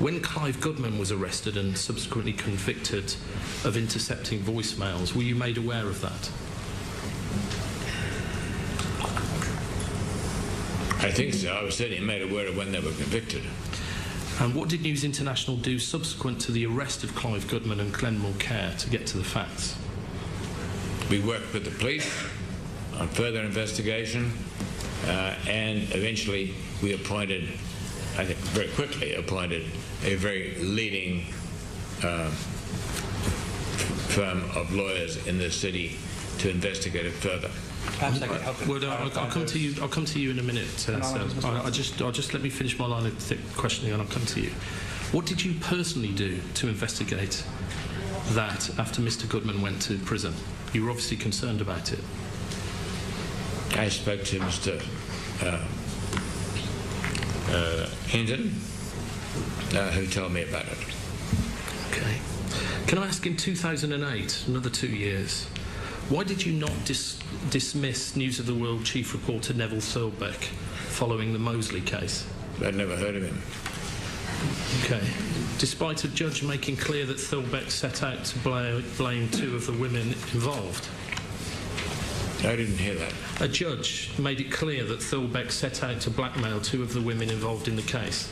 When Clive Goodman was arrested and subsequently convicted of intercepting voicemails, were you made aware of that? I think so. I was certainly made aware of when they were convicted. And what did News International do subsequent to the arrest of Clive Goodman and Glenmore Care to get to the facts? We worked with the police on further investigation, and eventually we appointed, I think very quickly appointed, a very leading firm of lawyers in this city to investigate it further. Perhaps I could help you. I'll come to you. I'll come to you in a minute. I'll just let me finish my line of questioning, and I'll come to you. What did you personally do to investigate that after Mr. Goodman went to prison? You were obviously concerned about it. I spoke to Mr. Hinton, who told me about it. Okay. Can I ask, in 2008, another 2 years, why did you not dismiss News of the World chief reporter Neville Thurlbeck following the Mosley case? I'd never heard of him. Okay. Despite a judge making clear that Thurlbeck set out to blame 2 of the women involved? I didn't hear that. A judge made it clear that Thurlbeck set out to blackmail 2 of the women involved in the case.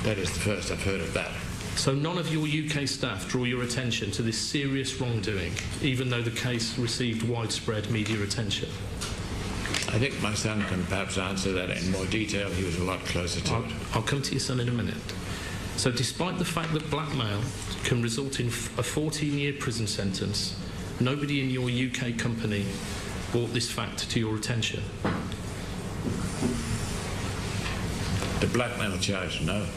That is the first I've heard of that. So none of your UK staff draw your attention to this serious wrongdoing, even though the case received widespread media attention? I think my son can perhaps answer that in more detail. He was a lot closer to it. I'll come to your son in a minute. So despite the fact that blackmail can result in a 14-year prison sentence, nobody in your UK company brought this fact to your attention? The blackmail charge, no.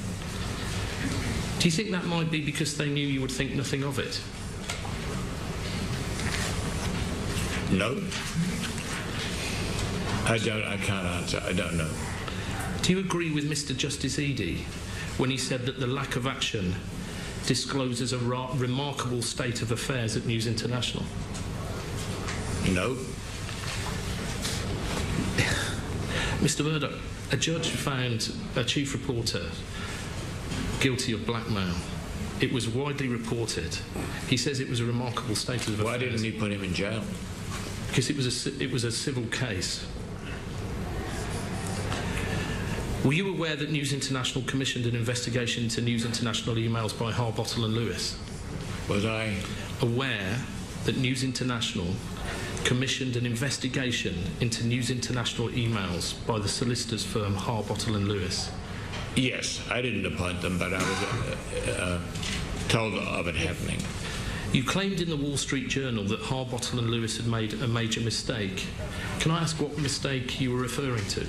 Do you think that might be because they knew you would think nothing of it? No. I can't answer. I don't know. Do you agree with Mr. Justice Eadie when he said that the lack of action discloses a remarkable state of affairs at News International? No. Mr. Murdoch, a judge found a chief reporter guilty of blackmail. It was widely reported. He says it was a remarkable state of affairs. Why didn't he put him in jail? Because it was a civil case. Were you aware that News International commissioned an investigation into News International emails by Harbottle and Lewis? Was I aware that News International commissioned an investigation into News International emails by the solicitors firm Harbottle and Lewis? Yes, I didn't appoint them, but I was told of it happening. You claimed in the Wall Street Journal that Harbottle and Lewis had made a major mistake. Can I ask what mistake you were referring to?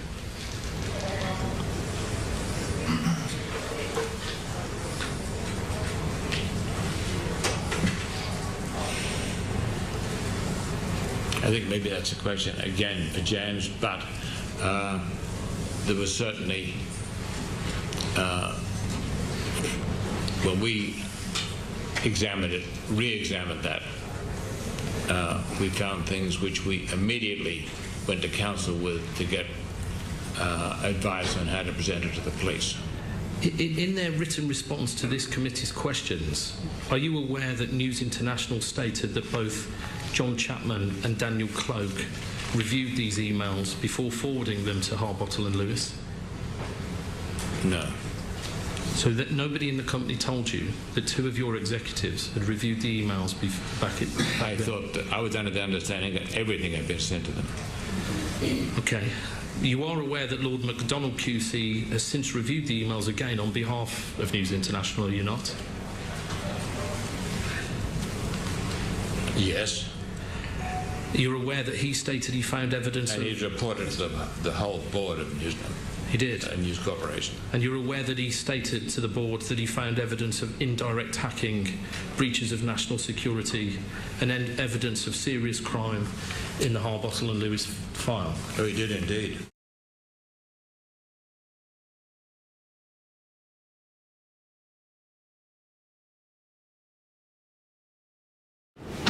I think maybe that's a question again for James, but there was certainly, when we examined it, re-examined that, we found things which we immediately went to counsel with to get advice on how to present it to the police. In their written response to this committee's questions, are you aware that News International stated that both John Chapman and Daniel Cloak reviewed these emails before forwarding them to Harbottle and Lewis? No. So that nobody in the company told you that 2 of your executives had reviewed the emails back I thought that I was under the understanding that everything had been sent to them. Okay. You are aware that Lord MacDonald QC has since reviewed the emails again on behalf of News International, are you not? Yes. You're aware that he stated he found evidence and he's reported to the whole board of News. He did? News Corporation. And you're aware that he stated to the board that he found evidence of indirect hacking, breaches of national security, and evidence of serious crime in the Harbottle and Lewis file? Oh, he did indeed.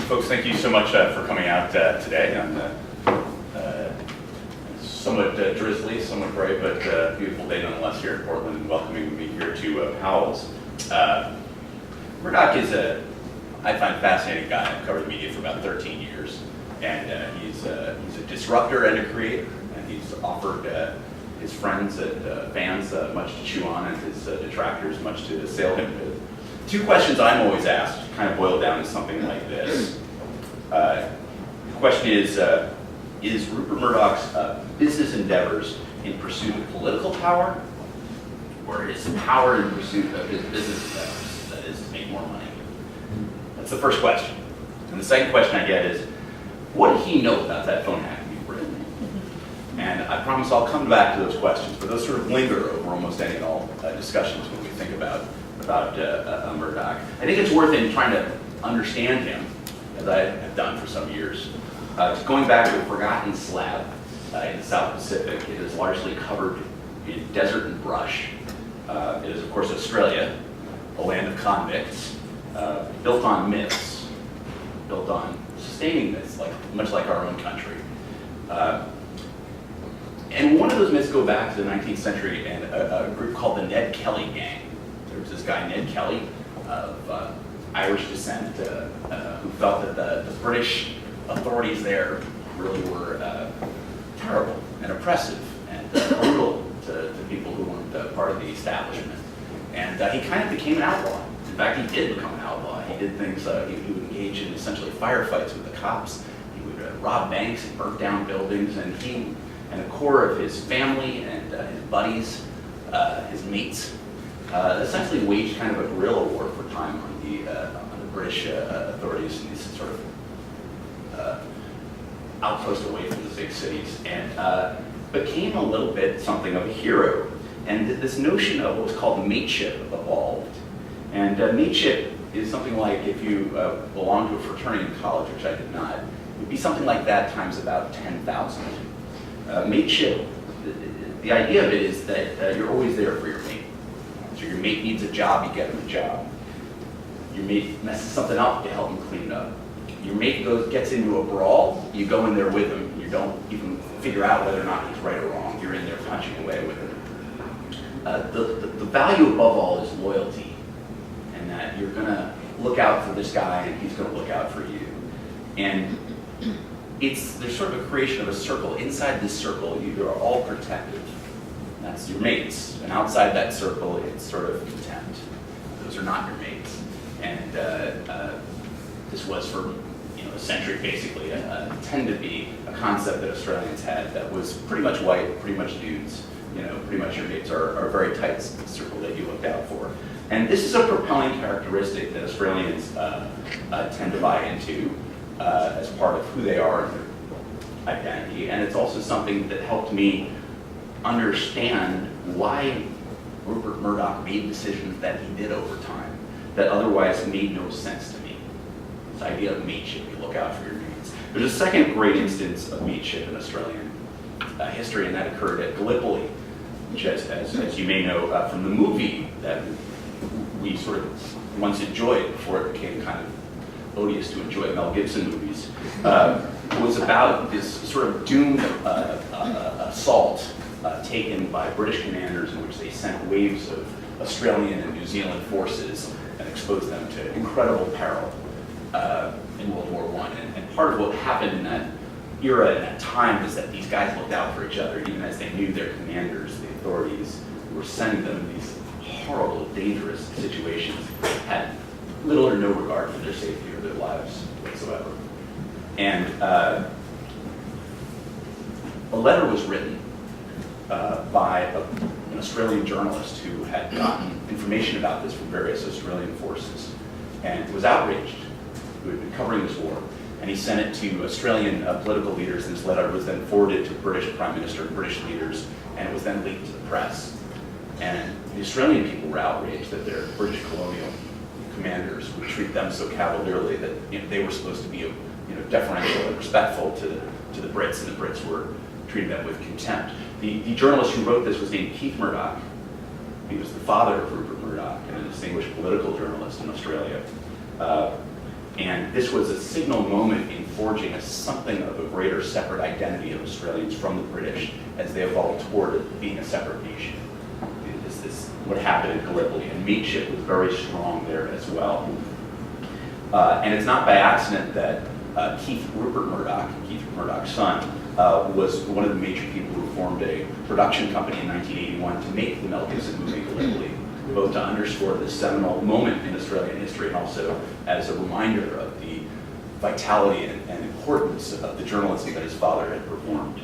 Folks, thank you so much for coming out today. somewhat drizzly, somewhat gray, but beautiful day nonetheless here in Portland, and welcoming me here to Powell's. Murdoch is I find, fascinating guy. I've covered the media for about 13 years, and he's a disruptor and a creator, and he's offered his friends and fans much to chew on, and his detractors much to assail him with. Two questions I'm always asked kind of boil down to something like this. The question is Rupert Murdoch's business endeavors in pursuit of political power, or is power in pursuit of his business endeavors, that is, to make more money? That's the first question. And the second question I get is, what did he know about that phone hack you've written? And I promise I'll come back to those questions, but those sort of linger over almost any and all discussions when we think about Murdoch. I think it's worth in trying to understand him, as I have done for some years. Going back to a forgotten slab in the South Pacific, it is largely covered in desert and brush. It is, of course, Australia, a land of convicts, built on myths, built on sustaining myths, much like our own country. And one of those myths go back to the 19th century and a group called the Ned Kelly Gang. There was this guy, Ned Kelly, of Irish descent, who felt that the British authorities there really were terrible and oppressive and brutal to people who weren't part of the establishment. And he kind of became an outlaw. In fact, he did become an outlaw. He did things, he would engage in essentially firefights with the cops. He would rob banks and burn down buildings, and he and a core of his family and his buddies, his mates, essentially waged kind of a guerrilla war for time on the British authorities in these sort of outposts away from the big cities, and became a little bit something of a hero. And this notion of what was called mateship evolved. And mateship is something like, if you belong to a fraternity in college, which I did not, it would be something like that times about 10,000. Mateship, the idea of it is that you're always there for your mate. So your mate needs a job, you get him a job. Your mate messes something up, you help him clean it up. Your mate gets into a brawl, you go in there with him. You don't even figure out whether or not he's right or wrong. You're in there punching away with him. The value above all is loyalty, and that you're going to look out for this guy and he's going to look out for you. And there's sort of a creation of a circle. Inside this circle, you are all protective. That's your mates. And outside that circle, it's sort of contempt. Those are not your mates. And this was for a century, basically, tended to be a concept that Australians had that was pretty much white, pretty much dudes. Pretty much your mates are a very tight circle that you looked out for. And this is a propelling characteristic that Australians tend to buy into as part of who they are and their identity. And it's also something that helped me understand why Rupert Murdoch made decisions that he did over time that otherwise made no sense to me. This idea of mateship, you look out for your mates. There's a second great instance of mateship in Australian history, and that occurred at Gallipoli, which, as you may know from the movie that we sort of once enjoyed before it became kind of odious to enjoy, Mel Gibson movies, was about this sort of doomed assault taken by British commanders in which they sent waves of Australian and New Zealand forces and exposed them to incredible peril in World War I. And part of what happened in that era and that time is that these guys looked out for each other, even as they knew their commanders, the authorities who were sending them in these horrible, dangerous situations, had little or no regard for their safety or their lives whatsoever. And a letter was written by an Australian journalist who had gotten information about this from various Australian forces and was outraged, who had been covering this war. And he sent it to Australian political leaders, and this letter was then forwarded to British Prime Minister and British leaders, and it was then leaked to the press. And the Australian people were outraged that their British colonial commanders would treat them so cavalierly, that they were supposed to be deferential and respectful to the Brits, and the Brits were treating them with contempt. The journalist who wrote this was named Keith Murdoch. He was the father of Rupert Murdoch and a distinguished political journalist in Australia. And this was a signal moment in forging something of a greater separate identity of Australians from the British as they evolved toward being a separate nation. This what happened in Gallipoli, and mateship was very strong there as well. And it's not by accident that Rupert Murdoch, Keith Murdoch's son, was one of the major people who formed a production company in 1981 to make the Mel Gibson movie Gallipoli, both to underscore this seminal moment in Australian history and also as a reminder of the vitality and importance of the journalism that his father had performed.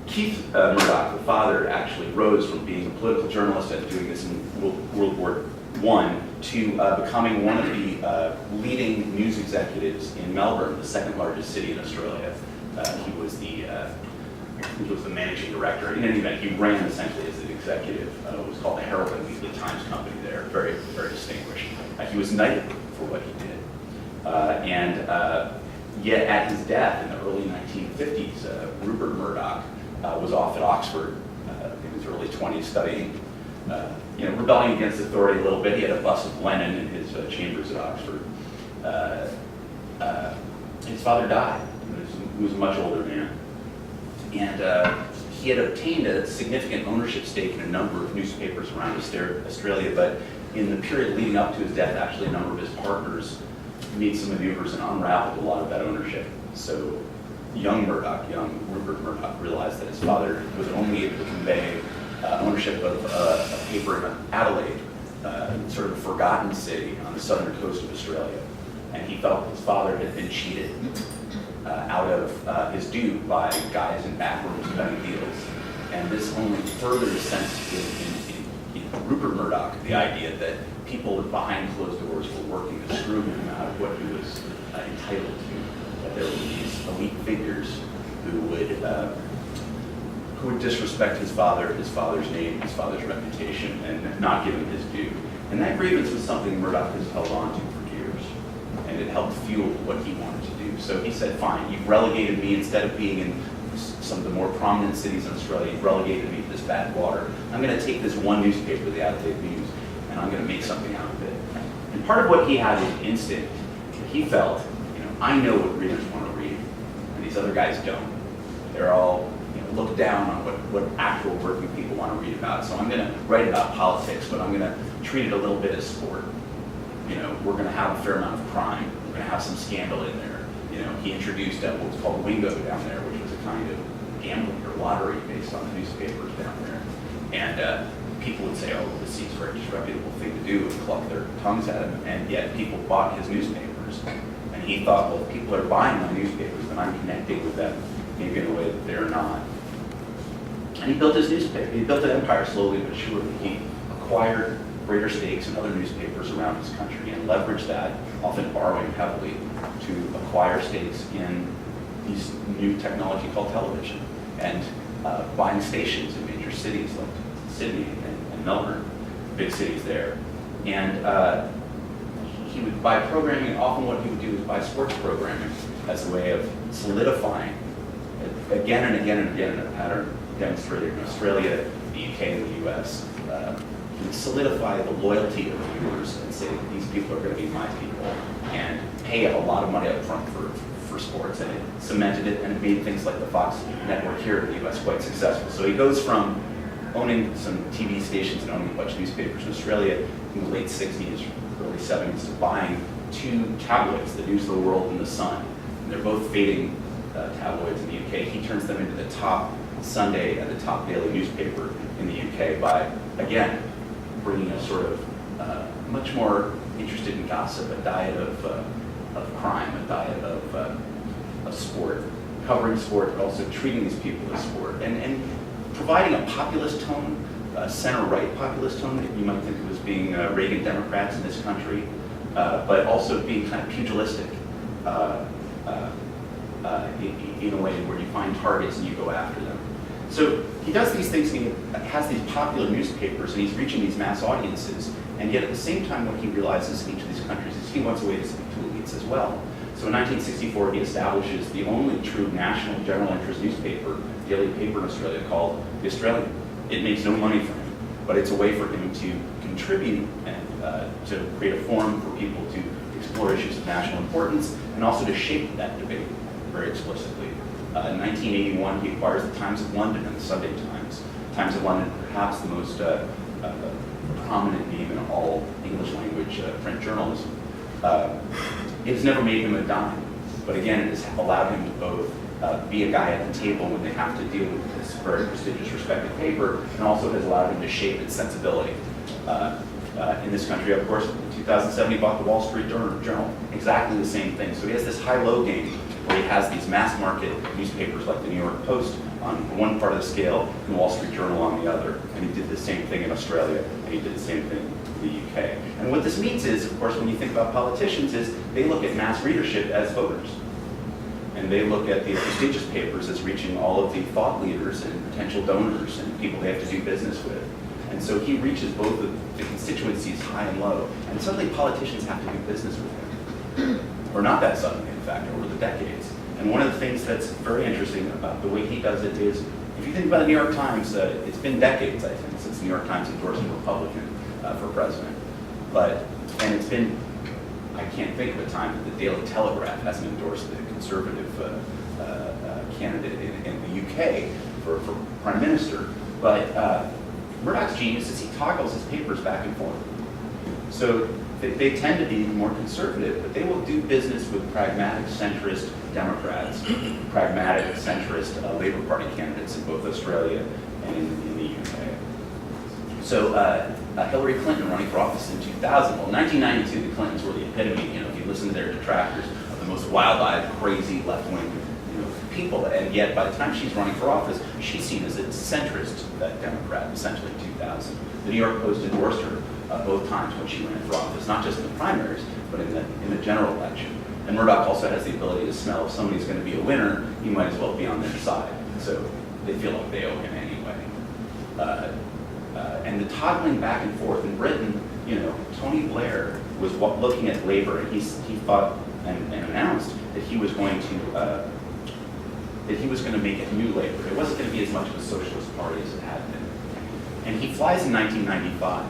Keith Murdoch, the father, actually rose from being a political journalist and doing this in World War I to becoming one of the leading news executives in Melbourne, the second largest city in Australia. He was the managing director. In any event, he ran essentially as an executive. It was called the Herald and Weekly Times Company there, very, very distinguished. He was knighted for what he did. Yet at his death in the early 1950s, Rupert Murdoch was off at Oxford in his early 20s studying rebelling against authority a little bit. He had a bust of Lenin in his chambers at Oxford. His father died. He was a much older man. And he had obtained a significant ownership stake in a number of newspapers around Australia, but in the period leading up to his death, actually a number of his partners made some maneuvers and unraveled a lot of that ownership. So young Rupert Murdoch realized that his father was only able to convey ownership of a paper in Adelaide, sort of a forgotten city on the southern coast of Australia. And he felt his father had been cheated out of his due by guys in back rooms cutting deals. And this only further sensed in Rupert Murdoch the idea that people behind closed doors were working to screw him out of what he was entitled to. That there were these elite figures who would disrespect his father's name, his father's reputation, and not give him his due. And that grievance was something Murdoch has held on to for years, and it helped fuel what he wanted to do. So he said, fine, you've relegated me, instead of being in some of the more prominent cities in Australia, you've relegated me to this bad water. I'm going to take this one newspaper, the Adelaide News, and I'm going to make something out of it. And part of what he had was instinct. He felt, I know what readers want to read, and these other guys don't. They're all look down on what actual working people want to read about. So I'm going to write about politics, but I'm going to treat it a little bit as sport. We're going to have a fair amount of crime. We're going to have some scandal in there. He introduced what was called Wingo down there, which was a kind of gambling or lottery based on the newspapers down there. And people would say, oh, this seems a very disreputable thing to do, and cluck their tongues at him. And yet people bought his newspapers. And he thought, well, if people are buying my newspapers, then I'm connecting with them maybe in a way that they're not. And he built his newspaper. He built an empire slowly but surely. He acquired greater stakes in other newspapers around his country and leveraged that, often borrowing heavily, to acquire stakes in these new technology called television, and buying stations in major cities like Sydney and Melbourne, big cities there. And he would buy programming, and often what he would do is buy sports programming as a way of solidifying again and again and again in a pattern demonstrated in Australia, the UK, and the US. He would solidify the loyalty of viewers and say, these people are going to be my people, and pay a lot of money up front for sports. And it cemented it, and it made things like the Fox network here in the US quite successful. So he goes from owning some TV stations and owning a bunch of newspapers in Australia in the late 60s, early 70s, to buying two tabloids, the News of the World and the Sun. And they're both fading tabloids in the UK. He turns them into the top Sunday and the top daily newspaper in the UK by, again, bringing a sort of much more interested in gossip, a diet of crime, a diet of sport, covering sport, but also treating these people as sport, and providing a populist tone, center-right populist tone that you might think of as being Reagan Democrats in this country, but also being kind of pugilistic in a way where you find targets and you go after them. So he does these things, and he has these popular newspapers, and he's reaching these mass audiences, and yet at the same time what he realizes in each of these countries is he wants a way to speak to elites as well. So in 1964 he establishes the only true national general interest newspaper, daily paper in Australia, called The Australian. It makes no money for him. but it's a way for him to contribute and to create a forum for people to explore issues of national importance and also to shape that debate very explicitly. In 1981, he acquires the Times of London and the Sunday Times. Times of London, perhaps the most prominent name in all English language print journalism. It has never made him a dime, but again, it has allowed him to both be a guy at the table when they have to deal with this very prestigious, respected paper, and also has allowed him to shape its sensibility. In this country, of course, in 2007, he bought the Wall Street Journal. Exactly the same thing. So he has this high-low game where he has these mass-market newspapers like the New York Post on one part of the scale and the Wall Street Journal on the other. And he did the same thing in Australia, and he did the same thing in the UK. And what this means is, of course, when you think about politicians, is they look at mass readership as voters. And they look at the prestigious papers as reaching all of the thought leaders and potential donors and people they have to do business with. And so he reaches both the constituencies high and low. And suddenly politicians have to do business with him. Or not that suddenly, in fact, over the decades. And one of the things that's very interesting about the way he does it is, if you think about the New York Times, it's been decades, I think, since the New York Times endorsed a Republican for president. And it's been, I can't think of a time that the Daily Telegraph hasn't endorsed a conservative candidate in the UK for prime minister. But Murdoch's genius is he toggles his papers back and forth. So they tend to be more conservative, but they will do business with pragmatic centrist Democrats, pragmatic centrist Labour Party candidates in both Australia and in the UK. So Hillary Clinton running for office in 2000. Well, in 1992, the Clintons were the epitome. You know, if you listen to their detractors, of the most wild-eyed, crazy left-wing people. And yet, by the time she's running for office, she's seen as a centrist Democrat, essentially in 2000. The New York Post endorsed her both times when she ran for office, not just in the primaries, but in the general election. And Murdoch also has the ability to smell if somebody's going to be a winner, he might as well be on their side. So they feel like they owe him anyway. And the toggling back and forth in Britain, you know, Tony Blair was looking at Labour, and he thought and announced that he was going to make a new Labour. It wasn't going to be as much of a socialist party as it had been. And he flies in 1995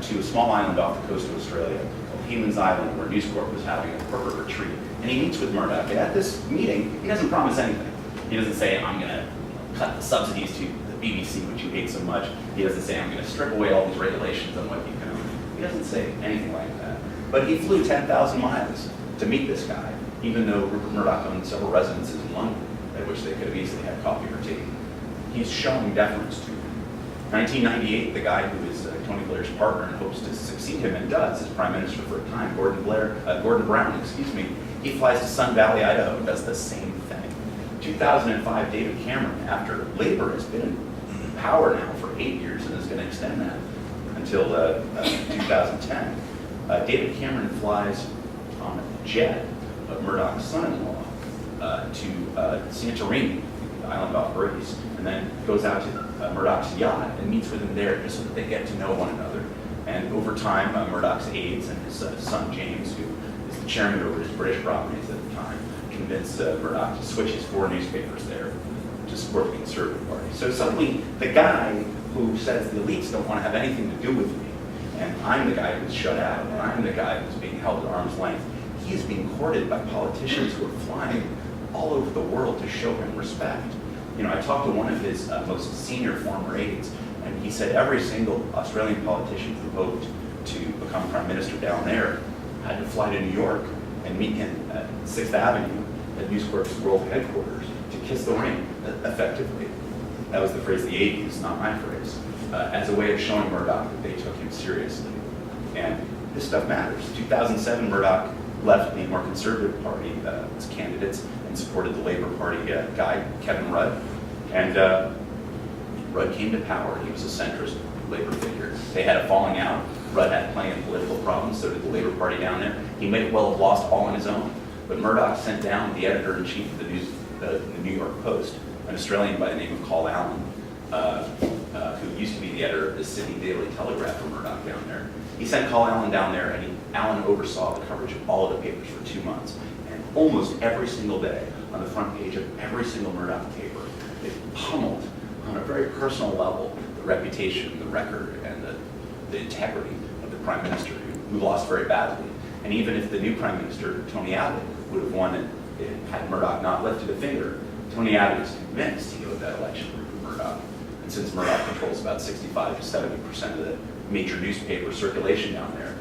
to a small island off the coast of Australia called Hayman's Island, where News Corp was having a corporate retreat. And he meets with Murdoch. And at this meeting, he doesn't promise anything. He doesn't say, I'm going to cut the subsidies to the BBC, which you hate so much. He doesn't say, I'm going to strip away all these regulations on what you can own. He doesn't say anything like that. But he flew 10,000 miles to meet this guy, even though Rupert Murdoch owned several residences in London, at which they could have easily had coffee or tea. He's showing deference to him. 1998, the guy who is Tony Blair's partner and hopes to succeed him and does as prime minister for a time, Gordon Brown, he flies to Sun Valley, Idaho, and does the same thing. 2005, David Cameron, after Labour has been in power now for 8 years and is going to extend that until 2010, David Cameron flies on a jet of Murdoch's son-in-law to Santorini, the island off Greece, and then goes out to Murdoch's yacht and meets with him there just so that they get to know one another. And over time, Murdoch's aides and his son James, who is the chairman over his British properties at the time, convinced Murdoch to switch his 4 newspapers there to support the Conservative Party. So suddenly, the guy who says the elites don't want to have anything to do with me, and I'm the guy who's shut out, and I'm the guy who's being held at arm's length, he is being courted by politicians who are flying all over the world to show him respect. You know, I talked to one of his most senior former aides, and he said every single Australian politician who hoped to become prime minister down there had to fly to New York and meet him at 6th Avenue at News Corp's world headquarters to kiss the ring, effectively. That was the phrase the aide used, not my phrase, as a way of showing Murdoch that they took him seriously. And this stuff matters. 2007, Murdoch left the more conservative party as candidates and supported the Labour Party guy, Kevin Rudd. And Rudd came to power. He was a centrist Labour figure. They had a falling out. Rudd had plenty of political problems, so did the Labour Party down there. He may well have lost all on his own. But Murdoch sent down the editor-in-chief of the New York Post, an Australian by the name of Col Allen, who used to be the editor of the Sydney Daily Telegraph for Murdoch down there. He sent Col Allen down there, and Allen oversaw the coverage of all of the papers for 2 months. And almost every single day, on the front page of every single Murdoch paper, they pummeled, on a very personal level, the reputation, the record, and the integrity of the prime minister, who lost very badly. And even if the new prime minister, Tony Abbott, would have won it, had Murdoch not lifted a finger, Tony Abbott is convinced he owed that election to Rupert Murdoch. And since Murdoch controls about 65 to 70% of the major newspaper circulation down there,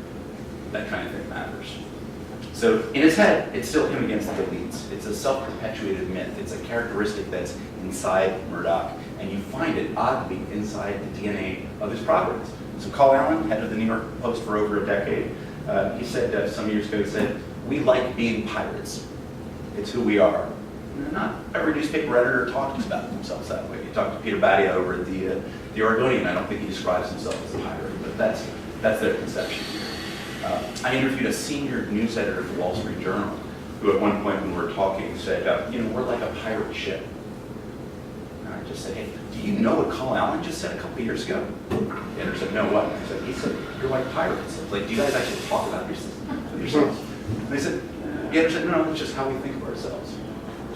that kind of thing matters. So in his head, it's still him against the elites. It's a self-perpetuated myth. It's a characteristic that's inside Murdoch, and you find it oddly inside the DNA of his properties. So Carl Allen, head of the New York Post for over a decade, he said some years ago, he said, "We like being pirates. It's who we are." And not every newspaper editor talks about themselves that way. You talk to Peter Badia over at the Oregonian, I don't think he describes himself as a pirate, but that's their conception. I interviewed a senior news editor of the Wall Street Journal, who at one point when we were talking said, we're like a pirate ship. And I just said, hey, do you know what Carl Allen just said a couple of years ago? The editor said, no, what? He said, you're like pirates. I was like, do you guys actually talk about yourselves? And they said, the editor said, no, it's just how we think of ourselves.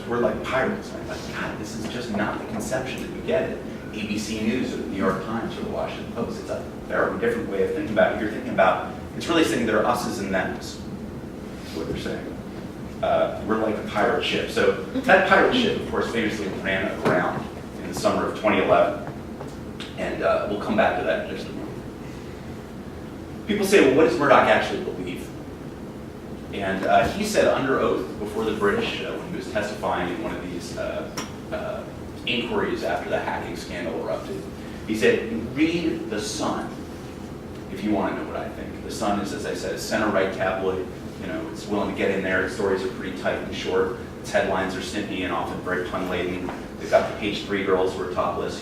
We're like pirates. And I thought, God, this is just not the conception that you get at ABC News or the New York Times or the Washington Post. It's a very different way of thinking about it. You're thinking about, it's really saying there are us's and them's. That's what they're saying. We're like a pirate ship. So that pirate ship, of course, famously ran aground in the summer of 2011. And we'll come back to that in just a moment. People say, well, what does Murdoch actually believe? And he said under oath before the British, when he was testifying in one of these inquiries after the hacking scandal erupted, he said, read The Sun if you want to know what I think. The Sun is, as I said, a center-right tabloid. It's willing to get in there. Its stories are pretty tight and short. Its headlines are snippy and often very pun-laden. They've got the page 3 girls who are topless,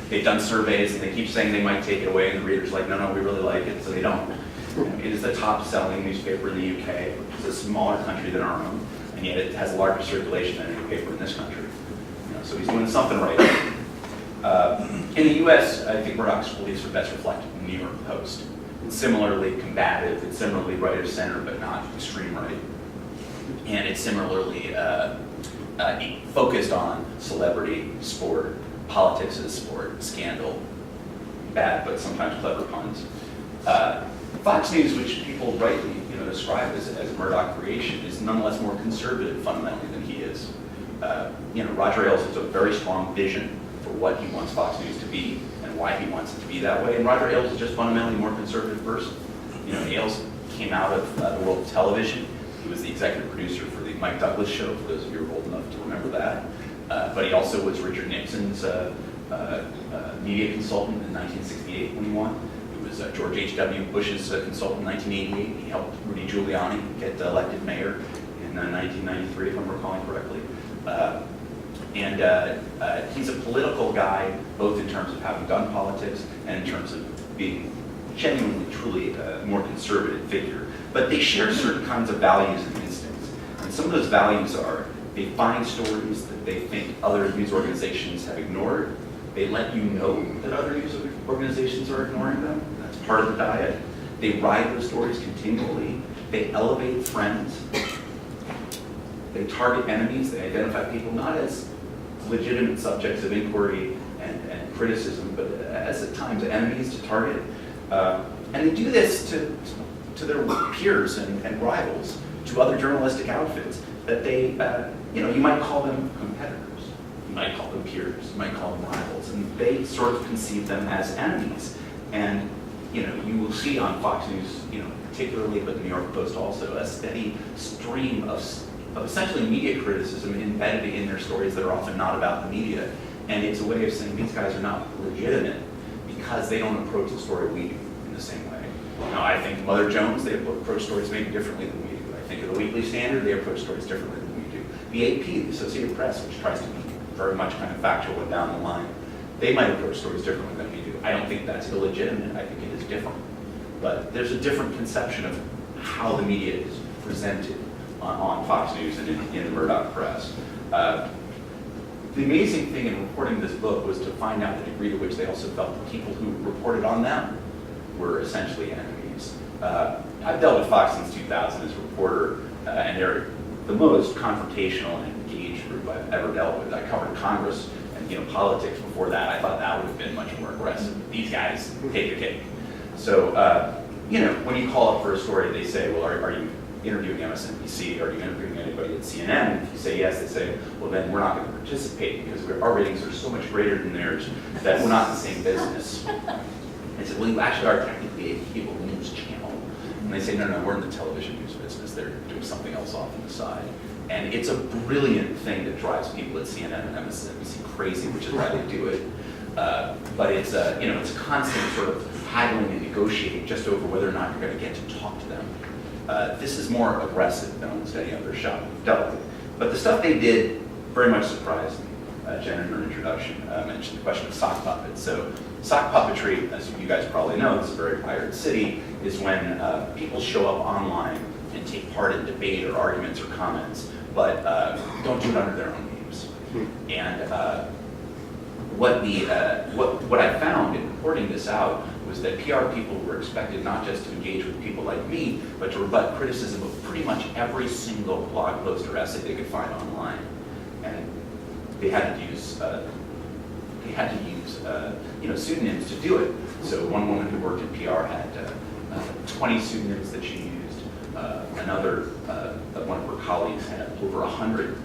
They've done surveys and they keep saying they might take it away, and the reader's like, no, we really like it, so they don't. It is the top-selling newspaper in the UK, which is a smaller country than our own, and yet it has a larger circulation than any paper in this country. So he's doing something right. In the US, I think Murdoch's beliefs are best reflected in the New York Post. It's similarly combative, it's similarly right of center, but not extreme right. And it's similarly focused on celebrity, sport, politics as sport, scandal, bad but sometimes clever puns. Fox News, which people rightly describe as a Murdoch creation, is nonetheless more conservative fundamentally than he is. Roger Ailes has a very strong vision for what he wants Fox News to be and why he wants it to be that way. And Roger Ailes is just fundamentally a more conservative person. Ailes came out of the world of television. He was the executive producer for the Mike Douglas show, for those of you who are old enough to remember that. But he also was Richard Nixon's media consultant in 1968 when he won. He was George H.W. Bush's consultant in 1988. He helped Rudy Giuliani get elected mayor in 1993, if I'm recalling correctly. He's a political guy, both in terms of having done politics and in terms of being genuinely, truly a more conservative figure. But they share certain kinds of values and instincts. And some of those values are, they find stories that they think other news organizations have ignored. They let you know that other news organizations are ignoring them. That's part of the diet. They ride those stories continually. They elevate friends. They target enemies. They identify people not as legitimate subjects of inquiry and criticism, but as at times enemies to target. And they do this to their peers and rivals, to other journalistic outfits that they, you might call them competitors, you might call them peers, you might call them rivals, and they sort of conceive them as enemies. And you will see on Fox News, particularly, but the New York Post also, a steady stream of essentially media criticism embedded in their stories that are often not about the media. And it's a way of saying these guys are not legitimate because they don't approach the story we do in the same way. Now, I think Mother Jones, they approach stories maybe differently than we do. I think of the Weekly Standard, they approach stories differently than we do. The AP, the Associated Press, which tries to be very much kind of factual and down the line, they might approach stories differently than we do. I don't think that's illegitimate. I think it is different. But there's a different conception of how the media is presented on Fox News and in the Murdoch press. The amazing thing in reporting this book was to find out the degree to which they also felt the people who reported on them were essentially enemies. I've dealt with Fox since 2000 as a reporter, and they're the most confrontational and engaged group I've ever dealt with. I covered Congress and politics before that, I thought that would have been much more aggressive. These guys take a cake. So, when you call up for a story, they say, well, are you interviewing MSNBC? Are you interviewing anybody at CNN? And if you say yes, they say, well, then we're not going to participate because our ratings are so much greater than theirs that we're not in the same business. I said, well, you actually are technically a cable news channel. And they say, no, we're in the television news business. They're doing something else off on the side. And it's a brilliant thing that drives people at CNN and MSNBC crazy, which is why they do it. But it's a constant sort of haggling and negotiating just over whether or not you're going to get to talk to them. This is more aggressive than almost any other shop we've dealt with. But the stuff they did very much surprised me. Jen, in her introduction, mentioned the question of sock puppets. So sock puppetry, as you guys probably know, this is a very pirate city, is when people show up online and take part in debate or arguments or comments, but don't do it under their own names. And what I found in reporting this out was that PR people were expected not just to engage with people like me, but to rebut criticism of pretty much every single blog post or essay they could find online. And they had to use pseudonyms to do it. So one woman who worked in PR had 20 pseudonyms that she used. Another one of her colleagues had over 100,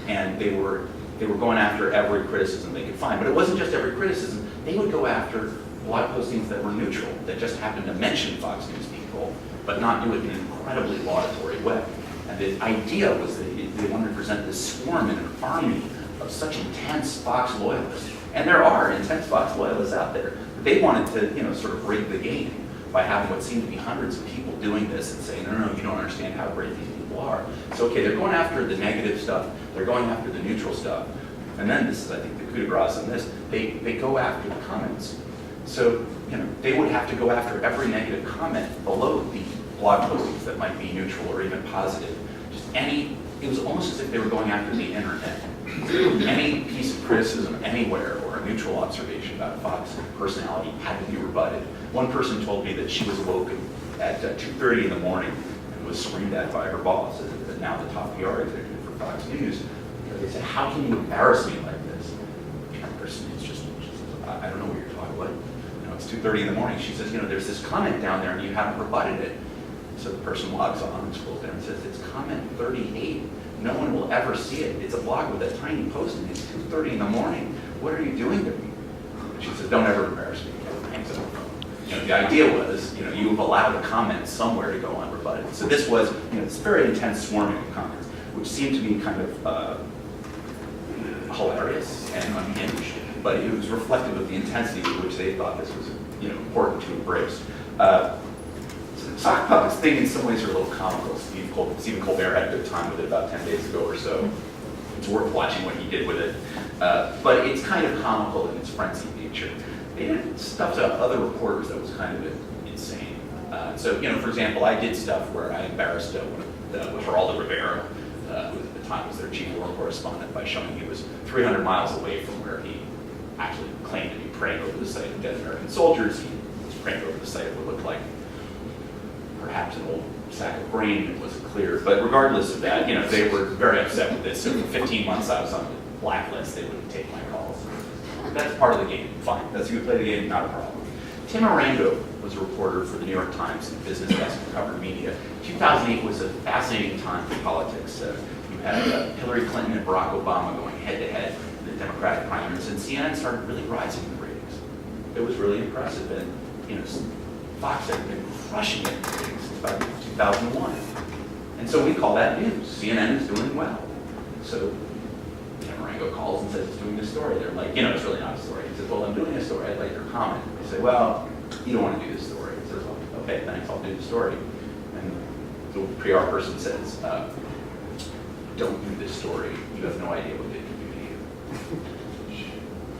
and they were going after every criticism they could find. But it wasn't just every criticism. They would go after blog postings that were neutral, that just happened to mention Fox News people, but not do it in an incredibly laudatory way. And the idea was that they wanted to present this swarm and an army of such intense Fox loyalists. And there are intense Fox loyalists out there. But they wanted to, sort of rig the game by having what seemed to be hundreds of people doing this and saying, no, you don't understand how great these people are. So, okay, they're going after the negative stuff. They're going after the neutral stuff. And then this is, I think, the coup de grace in this. They go after the comments. So, they would have to go after every negative comment below the blog postings that might be neutral or even positive. It was almost as if they were going after the internet. Any piece of criticism anywhere or a neutral observation about a Fox personality had to be rebutted. One person told me that she was awoken at 2:30 in the morning and was screamed at by her boss, now the top PR executive for Fox News. They said, how can you embarrass me like this? The person is just I don't know what you're talking about. It's 2:30 in the morning. She says, there's this comment down there and you haven't rebutted it. So the person logs on and scrolls down and says, it's comment 38. No one will ever see it. It's a blog with a tiny post and it's 2:30 in the morning. What are you doing to me? And she says, don't ever embarrass me. Hangs up the phone. The idea was, you have allowed a comment somewhere to go unrebutted. So this was, this very intense swarming of comments, which seemed to be kind of hilarious and unhinged, but it was reflective of the intensity with which they thought this was, important to embrace. Sock puppets thing in some ways are a little comical. Stephen Colbert had a good time with it about 10 days ago or so. It's worth watching what he did with it. But it's kind of comical in its frenzied nature. They did stuff to other reporters that was kind of insane. So, for example, I did stuff where I embarrassed Geraldo Rivera, who at the time was their chief war correspondent, by showing he was 300 miles away from where he actually claimed to be praying over the site of dead American soldiers. He was praying over the site of what looked like perhaps an old sack of grain. It wasn't clear. But regardless of that, they were very upset with this. So for 15 months I was on the blacklist. They wouldn't take my calls. That's part of the game. Fine. That's you play the game, not a problem. Tim Arango was a reporter for the New York Times and business desk and covered media. 2008 was a fascinating time for politics. You had Hillary Clinton and Barack Obama going head-to-head in the Democratic primaries, and CNN started really rising in the ratings. It was really impressive. And Fox had been crushing it in the ratings since about 2001. And so we call that news. CNN is doing well. So Marengo calls and says it's doing this story. They're like, it's really not a story. He says, well, I'm doing a story. I'd like your comment. They say, well, you don't want to do this story. He says, well, okay, thanks, I'll do the story. And the PR person says, don't do this story. You have no idea what they can do to you.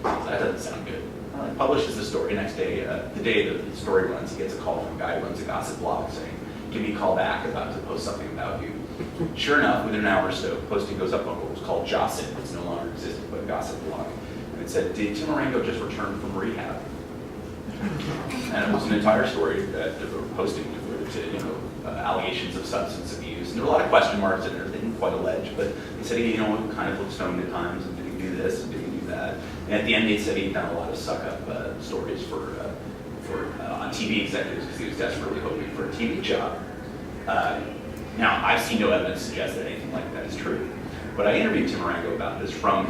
So that doesn't sound good. Well, he publishes the story. Next day, the day that the story runs, he gets a call from a guy who runs a gossip blog saying, give me a call back about to post something about you. Sure enough, within an hour or so, posting goes up on what was called Jossip. It's no longer existing, but a gossip blog. And it said, did Tim Arango just return from rehab? And it was an entire story that they were posting devoted to, allegations of substance abuse. And there were a lot of question marks in there. They didn't quite allege, but they said, he kind of looked stoned at times, and did he do this, and did he do that. And at the end, they said he'd done a lot of suck-up stories for on TV executives because he was desperately hoping for a TV job. Now, I've seen no evidence to suggest that anything like that is true. But I interviewed Tim Marengo about this from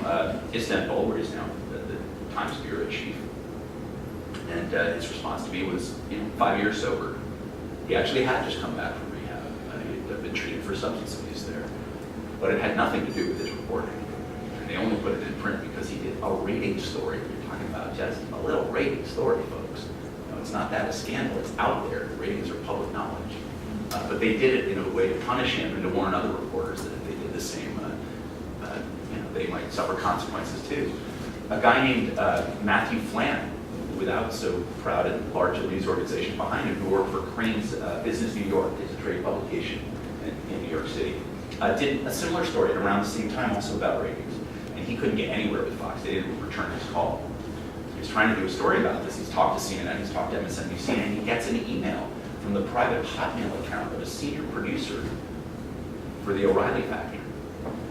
Istanbul, where he's now the Times bureau chief. And his response to me was, 5 years sober. He actually had just come back from rehab. He had been treated for substance abuse there. But it had nothing to do with his reporting. And they only put it in print because he did a rating story. You're talking about just a little rating story, folks. It's not that a scandal. It's out there. Ratings are public knowledge. But they did it in a way to punish him and to warn other reporters that if they did the same, they might suffer consequences too. A guy named Matthew Flann, without so proud and large a news organization behind him, who worked for Crane's Business New York, is a trade publication in New York City, did a similar story around the same time also about ratings. And he couldn't get anywhere with Fox. They didn't return his call. He was trying to do a story about this. He's talked to CNN, he's talked to MSNBC, and he gets an email from the private Hotmail account of a senior producer for the O'Reilly factory.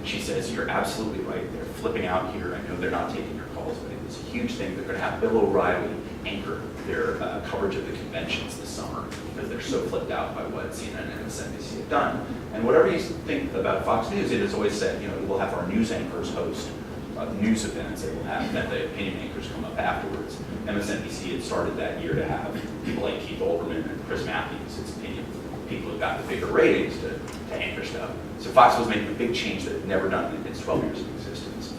She says, you're absolutely right. They're flipping out here. I know they're not taking your calls, but it's a huge thing. They're going to have Bill O'Reilly anchor their coverage of the conventions this summer because they're so flipped out by what CNN and MSNBC have done. And whatever you think about Fox News, it has always said, we'll have our news anchors host news events, and we'll have then the opinion anchors come up afterwards. MSNBC had started that year to have people like Keith Olbermann and Chris Matthews, its opinion, people who got the bigger ratings to anchor stuff. So Fox was making a big change that it had never done in its 12 years of existence.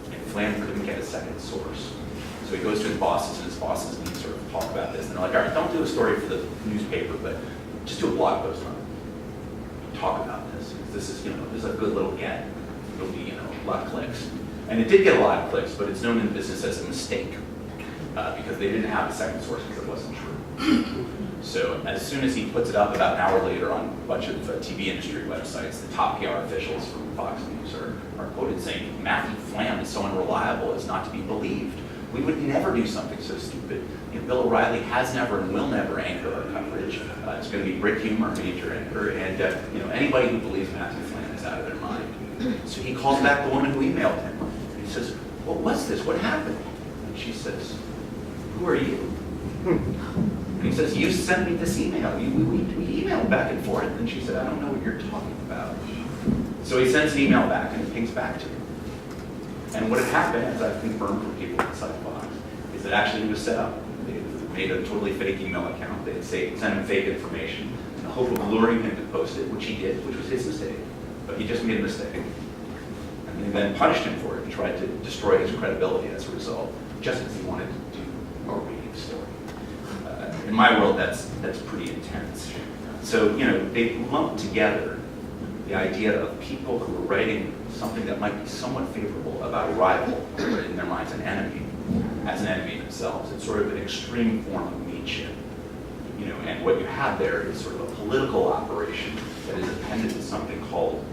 And Flann couldn't get a second source. So he goes to his bosses, and his bosses need to sort of talk about this. And they're like, all right, don't do a story for the newspaper, but just do a blog post on it. Talk about this. This is, this is a good little get. It'll be, a lot of clicks. And it did get a lot of clicks, but it's known in business as a mistake because they didn't have a second source because it wasn't true. So as soon as he puts it up about an hour later on a bunch of TV industry websites, the top PR officials from Fox News are quoted saying, Matthew Flann is so unreliable as not to be believed. We would never do something so stupid. Bill O'Reilly has never and will never anchor our coverage. It's going to be Brick Hume, our major anchor, and anybody who believes Matthew Flann is out of their mind. So he calls back the woman who emailed him. And he says, what was this? What happened? And she says, who are you? And he says, you sent me this email. We emailed back and forth. And she said, I don't know what you're talking about. So he sends an email back, and it pings back to him. And what had happened, as I've confirmed from people inside Fox, is that actually it was set up. They made a totally fake email account. They had sent him fake information in the hope of luring him to post it, which he did, which was his mistake. But he just made a mistake. And they then punished him for it and tried to destroy his credibility as a result, just because he wanted to do a reading story. In my world, that's pretty intense. So, they lumped together the idea of people who were writing something that might be somewhat favorable about a rival, or in their minds an enemy, as an enemy themselves. It's sort of an extreme form of meatship. And what you have there is sort of a political operation that is appended to something called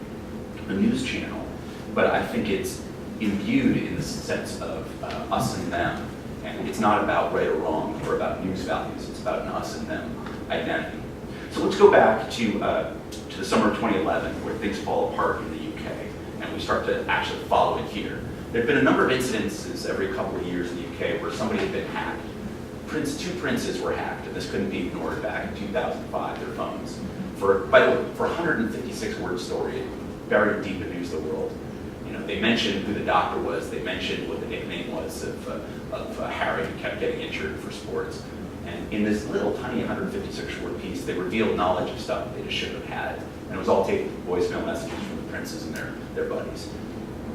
a news channel. But I think it's imbued in the sense of us and them. And it's not about right or wrong or about news values. It's about an us and them identity. So let's go back to the summer of 2011, where things fall apart in the UK, and we start to actually follow it here. There have been a number of incidences every couple of years in the UK where somebody had been hacked. Two princes were hacked, and this couldn't be ignored back in 2005, their phones. By the way, for a 156-word story, buried deep in News of the World. They mentioned who the doctor was. They mentioned what the nickname was of Harry, who kept getting injured for sports. And in this little tiny 156-word piece, they revealed knowledge of stuff they just shouldn't have had. And it was all taken voicemail messages from the princes and their buddies.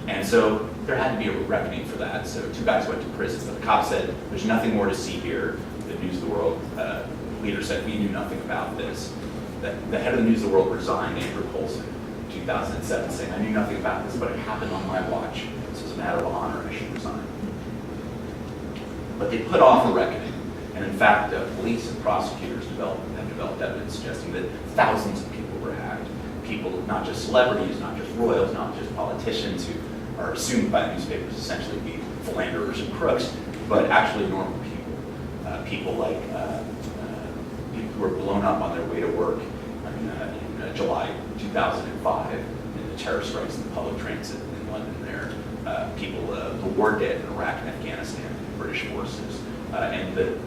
And so there had to be a reckoning for that. So two guys went to prison. But the cop said, there's nothing more to see here. The News of the World leader said, we knew nothing about this. The head of the News of the World resigned, Andrew Coulson, in 2007, saying, I knew nothing about this, but it happened on my watch. This was a matter of honor, I should resign. But they put off a reckoning. And in fact, police and prosecutors have developed evidence suggesting that thousands of people were hacked. People, not just celebrities, not just royals, not just politicians who are assumed by newspapers essentially to be philanderers and crooks, but actually normal people. People like people who were blown up on their way to work in July 2005 in the terror strikes in the public transit in London there. people, the war dead in Iraq and Afghanistan, British forces, and the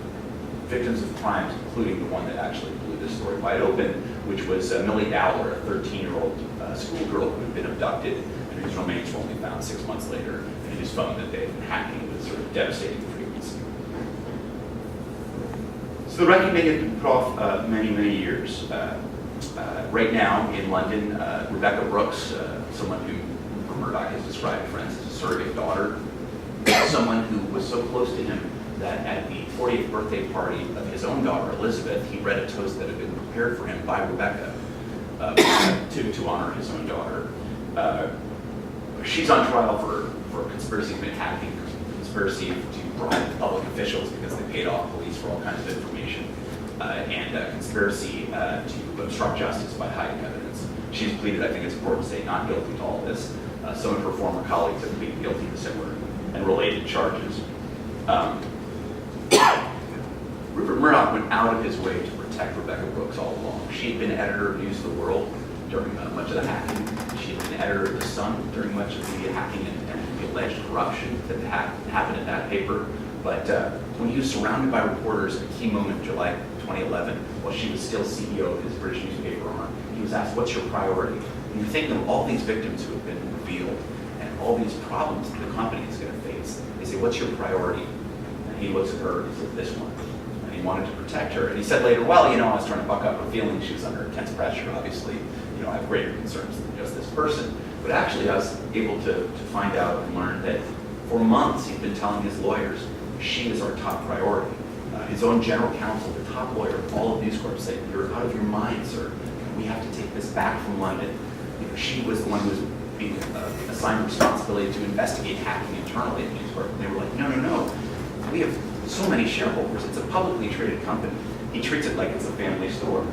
victims of crimes, including the one that actually blew this story wide open, which was Milly Dowler, a 13-year-old schoolgirl who had been abducted and whose remains were only found 6 months later, and whose phone that they had been hacking with sort of devastating frequency. So the reckoning had been put off many, many years. Right now in London, Rebecca Brooks, someone who Rupert Murdoch has described, for instance, as a surrogate daughter, someone who was so close to him that at the 40th birthday party of his own daughter, Elizabeth, he read a toast that had been prepared for him by Rebecca to honor his own daughter. She's on trial for conspiracy to commit hacking, conspiracy to bribe public officials because they paid off police for all kinds of information, and conspiracy to obstruct justice by hiding evidence. She's pleaded, I think it's important to say, not guilty to all this. Some of her former colleagues have pleaded guilty to similar and related charges. Rupert Murdoch went out of his way to protect Rebecca Brooks all along. She had been editor of News of the World during much of the hacking. She had been editor of The Sun during much of the hacking and the alleged corruption that happened at that paper. But when he was surrounded by reporters at a key moment in July 2011, while she was still CEO of his British newspaper arm, he was asked, "What's your priority?" And you think of all these victims who have been revealed and all these problems that the company is going to face. They say, "What's your priority?" And he looks at her and he says, "This one." And he wanted to protect her. And he said later, "Well, I was trying to buck up her feelings. She was under intense pressure, obviously. I have greater concerns than just this person." But actually, I was able to find out and learn that for months he'd been telling his lawyers, she is our top priority. His own general counsel, the top lawyer of all of News Corp, said, "You're out of your mind, sir. We have to take this back from London." She was the one who was being assigned responsibility to investigate hacking internally at News Corp. And they were like, no. We have so many shareholders. It's a publicly traded company. He treats it like it's a family store.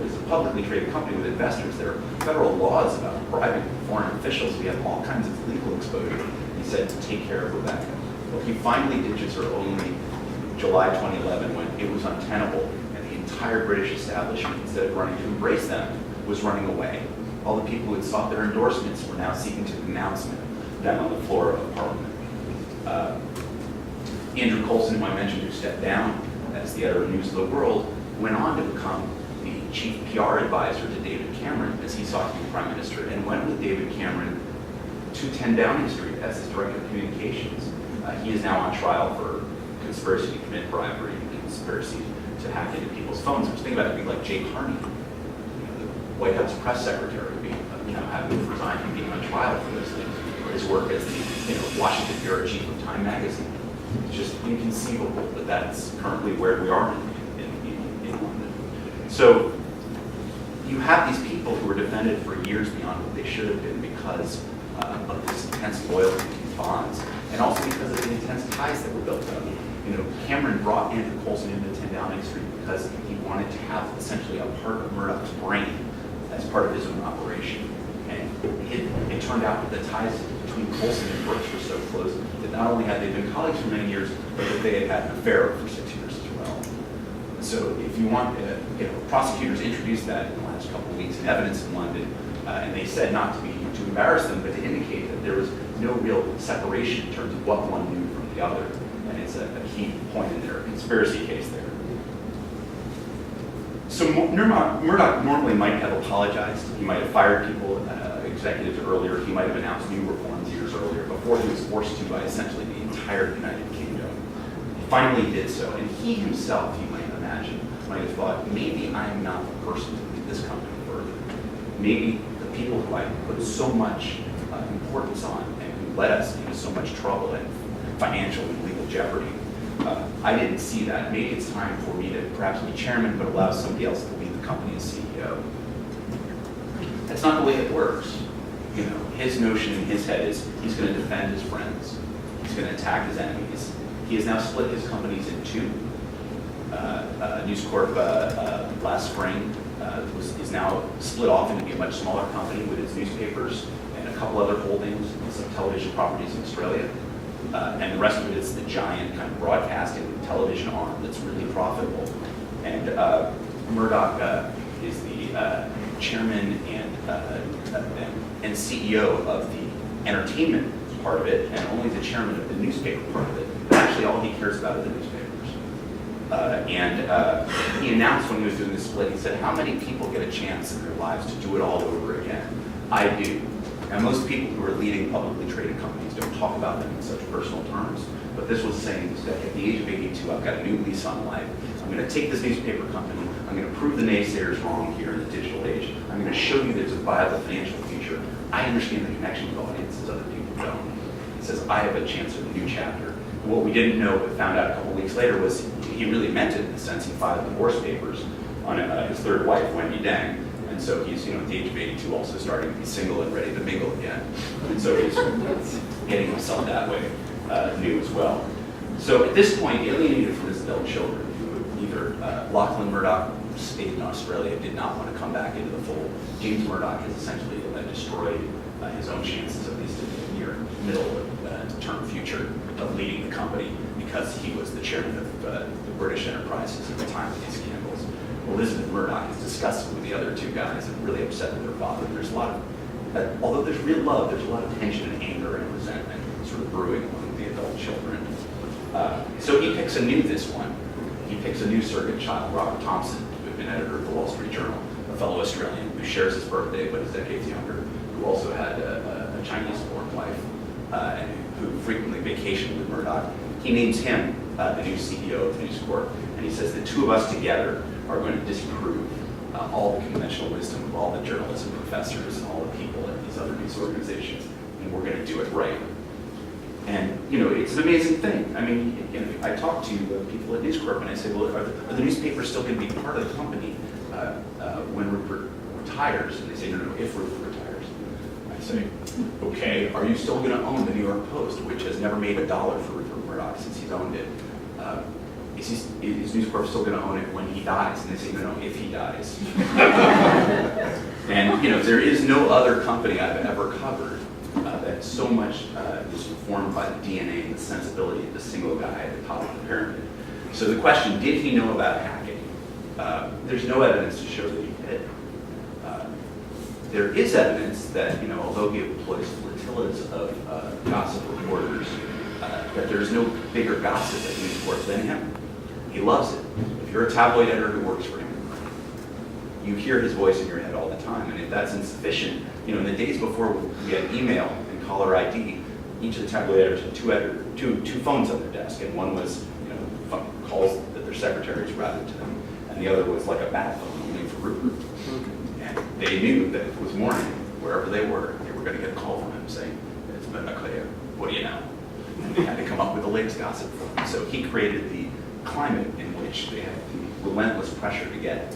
It's a publicly traded company with investors. There are federal laws about bribing foreign officials. We have all kinds of legal exposure. He said, "Take care of Rebecca." Well, he finally ditches her only July 2011 when it was untenable, and the entire British establishment, instead of running to embrace them, was running away. All the people who had sought their endorsements were now seeking to denounce them on the floor of Parliament. Andrew Coulson, who I mentioned, who stepped down as the editor of News of the World, went on to become the chief PR advisor to David Cameron as he sought to be prime minister, and went with David Cameron to 10 Downing Street as his director of communications. He is now on trial for conspiracy to commit bribery and conspiracy to hack into people's phones. I was thinking about it being like Jay Carney, the White House press secretary, having to resign and being on trial for those things, or his work as the Washington bureau chief of Time magazine. It's just inconceivable that that's currently where we are in London. So you have these people who were defended for years beyond what they should have been because of this intense loyalty and bonds, and also because of the intense ties that were built up. Cameron brought Andrew Coulson into 10 Downing Street because he wanted to have essentially a part of Murdoch's brain as part of his own operation. And it turned out that the ties between Coulson and Brooks were so close that not only had they been colleagues for many years, but that they had had an affair for 6 years as well. So if you want, prosecutors introduced that in the last couple of weeks in evidence in London, and they said not to embarrass them, but to indicate that there was no real separation in terms of what one knew from the other. And it's a key point in their conspiracy case there. So Murdoch normally might have apologized. He might have fired people, executives earlier. He might have announced new reforms years earlier before he was forced to by essentially the entire United Kingdom. He finally did so. And he himself, you might imagine, might have thought, maybe I'm not the person to lead this company further. Maybe the people who I put so much importance on and who led us into so much trouble and financial and legal jeopardy, I didn't see that. Maybe it's time for me to perhaps be chairman, but allow somebody else to lead the company as CEO. That's not the way it works. His notion in his head is he's going to defend his friends. He's going to attack his enemies. He has now split his companies in two. News Corp last spring is now split off into be a much smaller company with its newspapers and a couple other holdings, some television properties in Australia. And the rest of it is the giant kind of broadcasting television arm that's really profitable. And Murdoch is the chairman and CEO of the entertainment part part of it and only the chairman of the newspaper part of it. But actually, all he cares about are the newspapers. He announced when he was doing the split, he said, how many people get a chance in their lives to do it all over again? I do. And most people who are leading publicly traded companies don't talk about them in such personal terms. But this was saying that at the age of 82, I've got a new lease on life. I'm going to take this newspaper company. I'm going to prove the naysayers wrong here in the digital age. I'm going to show you there's a viable financial future. I understand the connection with audiences other people don't. He says, I have a chance at a new chapter. And what we didn't know but found out a couple weeks later was he really meant it in the sense he filed divorce papers on his third wife, Wendy Deng. And so he's, at the age of 82, also starting to be single and ready to mingle again. And so he's getting himself that way new as well. So at this point, alienated from his adult children, who either Lachlan Murdoch stayed in Australia, did not want to come back into the fold. James Murdoch has essentially destroyed his own chances, at least in the near middle term future, of leading the company because he was the chairman of the British enterprises at the time of these scandals. Elizabeth Murdoch is disgusted with the other two guys and really upset with their father. There's a lot of, although there's real love, there's a lot of tension and anger and resentment sort of brewing among the adult children. So he picks anew this one. He picks a new surrogate child, Robert Thompson, who had been editor of the Wall Street Journal, a fellow Australian who shares his birthday but is decades younger, who also had a Chinese-born wife, and who frequently vacationed with Murdoch. He names him the new CEO of News Corp, and he says the two of us together are going to disprove all the conventional wisdom of all the journalism professors and all the people at these other news organizations, and we're going to do it right. And it's an amazing thing. I mean, I talk to people at News Corp and I say, well, are the newspapers still going to be part of the company when Rupert retires? And they say, no, if Rupert retires. I say, okay, are you still going to own the New York Post, which has never made $1 for Rupert Murdoch since he's owned it? Is News Corp still going to own it when he dies? And they say, no, if he dies. And there is no other company I've ever covered that so much is formed by the DNA and the sensibility of the single guy at the top of the pyramid. So the question, did he know about hacking? There's no evidence to show that he did. There is evidence that, although he employs flotillas of gossip reporters, that there's no bigger gossip at News Corp than him. He loves it. If you're a tabloid editor who works for him, you hear his voice in your head all the time. And if that's insufficient, in the days before we had email and caller ID, each of the tabloid editors had two phones on their desk, and one was calls that their secretaries routed to them, and the other was like a bat phone only for Rupert. And they knew that if it was morning, wherever they were going to get a call from him saying, "It's Murdoch, what do you know?" And they had to come up with the latest gossip for him. So he created the climate in which they had the relentless pressure to get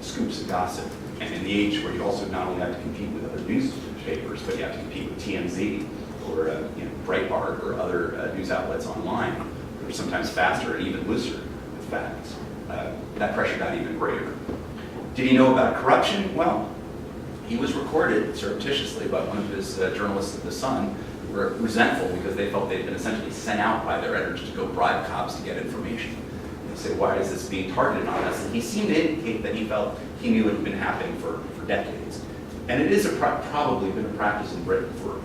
scoops of gossip. And in the age where you also not only have to compete with other newspapers, but you have to compete with TMZ or Breitbart or other news outlets online, that are sometimes faster and even looser with facts. That pressure got even greater. Did he know about corruption? Well, he was recorded surreptitiously by one of his journalists at The Sun, who were resentful because they felt they'd been essentially sent out by their editors to go bribe cops to get information. They say, why is this being targeted on us? And he seemed to indicate that he felt he knew it had been happening for decades. And it is probably been a practice in Britain for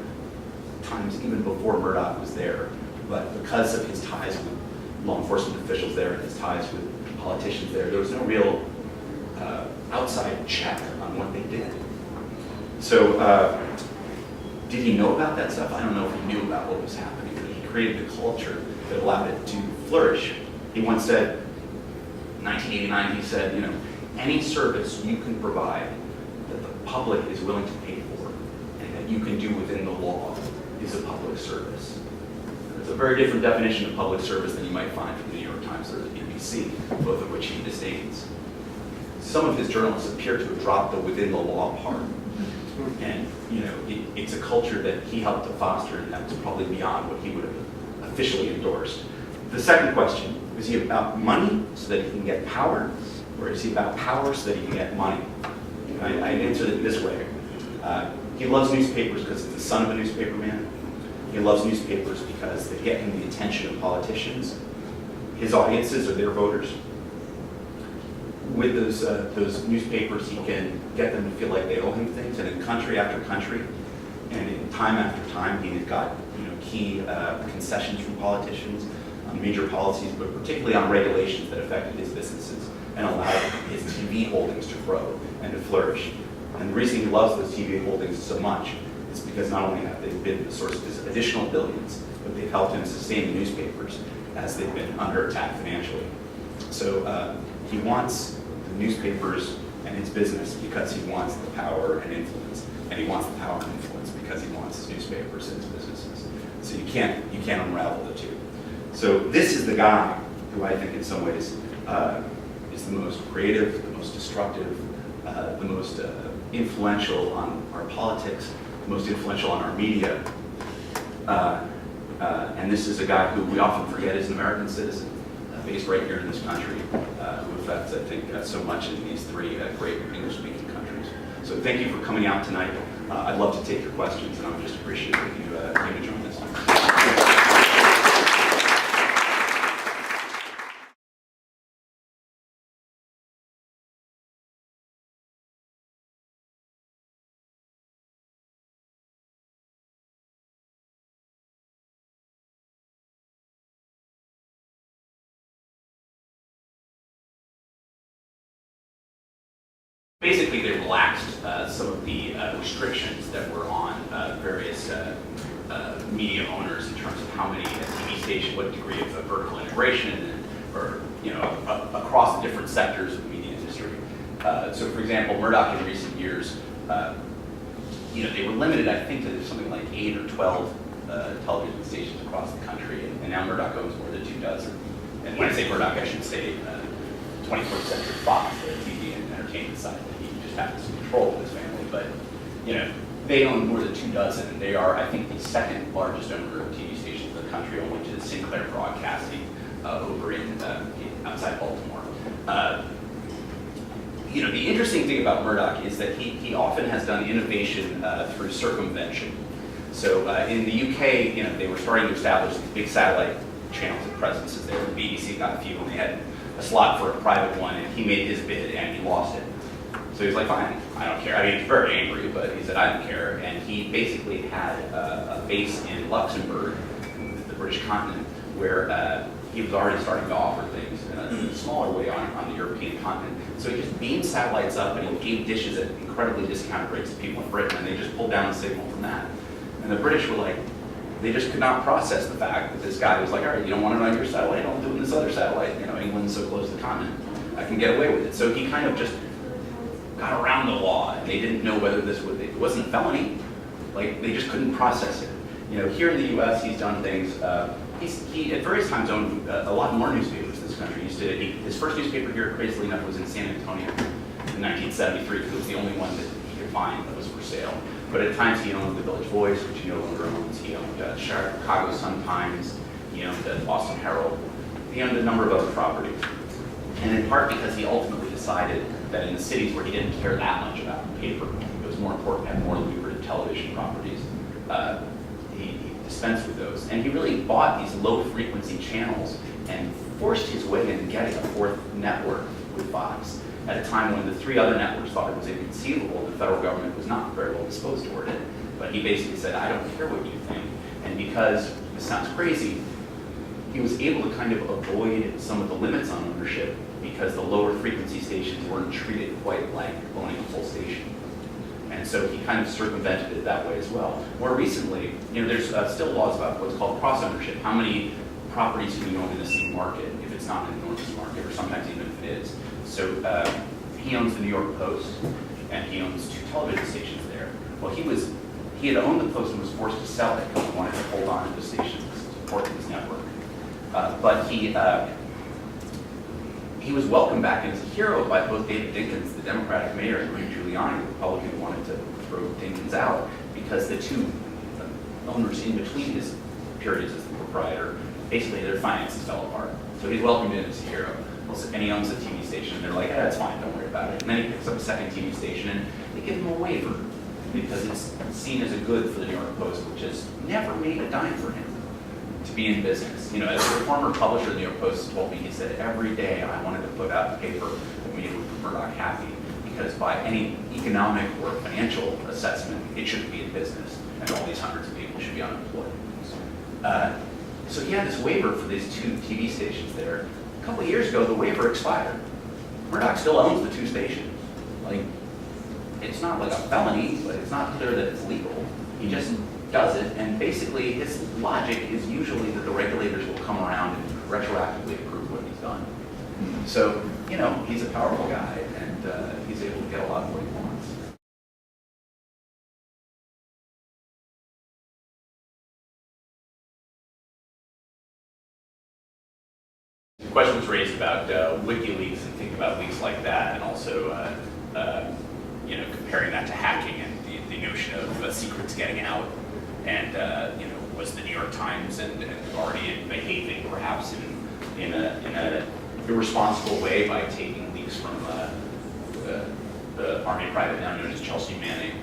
times even before Murdoch was there. But because of his ties with law enforcement officials there and his ties with politicians there was no real outside check on what they did. So did he know about that stuff? I don't know if he knew about what was happening, but he created the culture that allowed it to flourish. He once said, in 1989, he said, any service you can provide that the public is willing to pay for and that you can do within the law is a public service. It's a very different definition of public service than you might find from the New York Times or the BBC, both of which he disdains. Some of his journalists appear to have dropped the within the law part. And it's a culture that he helped to foster, and that's probably beyond what he would have officially endorsed. The second question, is he about money so that he can get power, or is he about power so that he can get money? I answered it this way. He loves newspapers because he's the son of a newspaper man. He loves newspapers because they get him the attention of politicians. His audiences are their voters. With those newspapers, he can get them to feel like they owe him things, and in country after country, And time after time, he has got key concessions from politicians on major policies, but particularly on regulations that affected his businesses and allowed his TV holdings to grow and to flourish. And the reason he loves those TV holdings so much is because not only have they been the source of his additional billions, but they've helped him sustain the newspapers as they've been under attack financially. So he wants the newspapers and his business because he wants the power and influence, and he wants the power and influence because he wants his newspapers and his businesses. So you can't unravel the two. So this is the guy who I think in some ways is the most creative, the most destructive, the most influential on our politics, the most influential on our media. And this is a guy who we often forget is an American citizen, based right here in this country, who affects, I think, so much in these three great English-speaking countries. So thank you for coming out tonight. I'd love to take your questions, and I'm just appreciative that you came to join us. Basically, they relaxed some of the restrictions that were on various media owners in terms of how many TV stations, what degree of vertical integration, or across the different sectors of the media industry. So, for example, Murdoch in recent years, they were limited, I think, to something like 8 or 12 television stations across the country, and now Murdoch owns more than 24. And when I say Murdoch, I should say 21st Century Fox, the TV and entertainment side. Happens to control his family, but they own more than 24, and they are, I think, the second largest owner of TV stations in the country, only to Sinclair Broadcasting over in outside Baltimore. The interesting thing about Murdoch is that he often has done innovation through circumvention. So in the UK, they were starting to establish these big satellite channels and presences there. The BBC got a few, and they had a slot for a private one, and he made his bid, and he lost it. So he's like, fine, I don't care. I mean, he's very angry, but he said, I don't care. And he basically had a base in Luxembourg, the British continent, where he was already starting to offer things in a smaller way on the European continent. So he just beamed satellites up, and he gave dishes at incredibly discounted rates to people in Britain, and they just pulled down the signal from that. And the British were like, they just could not process the fact that this guy was like, all right, you don't want it on your satellite, I'll do it on this other satellite. England's so close to the continent, I can get away with it. So he kind of just got around the law, and they didn't know whether it wasn't a felony. Like, they just couldn't process it. Here in the U.S., he's done things. He at various times owned a lot more newspapers in this country. His first newspaper here, crazily enough, was in San Antonio in 1973, because it was the only one that he could find that was for sale. But at times he owned the Village Voice, which he no longer owns. He owned Chicago Sun-Times. He owned the Boston Herald. He owned a number of other properties. And in part because he ultimately decided that in the cities where he didn't care that much about the paper, it was more important to have more lucrative television properties. He dispensed with those. And he really bought these low-frequency channels and forced his way into getting a fourth network with Fox at a time when the three other networks thought it was inconceivable. The federal government was not very well disposed toward it. But he basically said, I don't care what you think. And because, this sounds crazy, he was able to kind of avoid some of the limits on ownership because the lower frequency stations weren't treated quite like owning a full station. And so he kind of circumvented it that way as well. More recently, there's still laws about what's called cross-ownership. How many properties can you own in the same market if it's not an enormous market, or sometimes even if it is. So he owns the New York Post, and he owns 2 television stations there. Well, he had owned the Post and was forced to sell it because he wanted to hold on to the stations to support his network. But he was welcomed back as a hero by both David Dinkins, the Democratic mayor, and Rudy Giuliani, the Republican, who wanted to throw Dinkins out because the two owners in between his periods as the proprietor, basically their finances fell apart. So he's welcomed in as a hero. And he owns a TV station, and they're like, that's fine, don't worry about it. And then he picks up a second TV station, and they give him a waiver because it's seen as a good for the New York Post, which has never made a dime for him to be in business. As a former publisher of the New York Post told me, he said, every day I wanted to put out a paper that made Rupert Murdoch happy, because by any economic or financial assessment, it shouldn't be in business. and all these hundreds of people should be unemployed. So he had this waiver for these 2 TV stations there. A couple of years ago, the waiver expired. Murdoch still owns the 2 stations. Like, it's not like a felony, but it's not clear that it's legal. He just does it, and basically his logic is usually that the regulators will come around and retroactively approve what he's done. So, you know, he's a powerful guy, and he's able to get a lot of what he wants. The question was raised about WikiLeaks and thinking about leaks like that, and also you know, comparing that to hacking and the notion of secrets getting out. And you know, was the New York Times and Guardian behaving perhaps in a irresponsible way by taking leaks from the Army private now known as Chelsea Manning?